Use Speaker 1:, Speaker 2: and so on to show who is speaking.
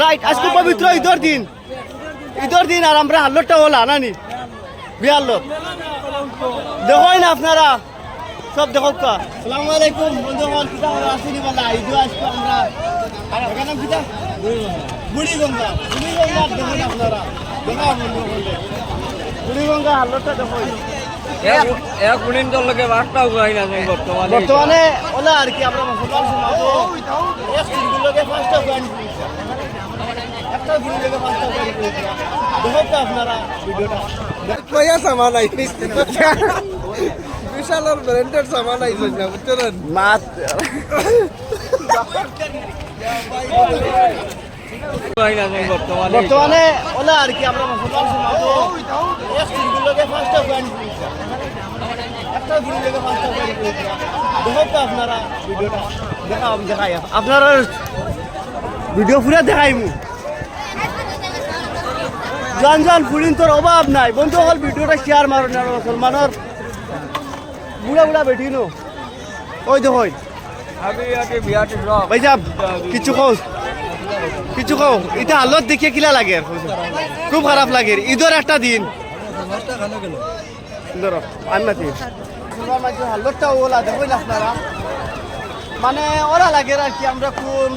Speaker 1: right আজকে পবিত্র ঈদের দিন আর আমরা হাল্লোরটা হলা নানি বিয়ার লোক দেখোই না আপনারা সব দেখো কা আসসালামু আলাইকুম বন্ধুগণ কিটা হলো আসিনি বলা ঈদ আজকে আমরা এখানে কিটা বুড়িগঙ্গা দেখুন আপনারা দেখা বন্ধুগণ বুড়িগঙ্গা হাল্লোরটা দেখোই
Speaker 2: এক কুইন্টাল লোকে বাসটাও গাই না
Speaker 1: বর্তমানে ওলা আর কি আমরা মুসলমান সমাজে এক সিলগুলোকে পাঁচটা গান একটা সিলগুলোকে পাঁচটা গান দেখো তো আপনারা ভিডিওটা
Speaker 3: কয়া সামান আইছে বিশাল আর ব্র্যান্ডেড সামান আইছে না বুঝছেন
Speaker 1: মাত বর্তমানে ওলা আর কি আমরা মুসলমান সমাজে এক সিলগুলোকে পাঁচটা গান একটা সিলগুলোকে পাঁচটা গান দেখো তো আপনারা ভিডিওটা দেখাই আপনারা ভিডিও পুরা দেখাইমু জন ফুলিন তোর অভাব নাই বন্ধু হল ভিডিওটা শেয়ার মারুন আর মুসলমানের বুড়া বেঠি নো ওই দেখো ভাই যাব কিছু কও এটা হালত দেখিয়ে কিলা লাগে খুব খারাপ লাগে ঈদের একটা দিন ধরো আন্নাতি হালতটা ওলা দেখো আপনারা মানে ওরা লাগে আর কি আমরা কোন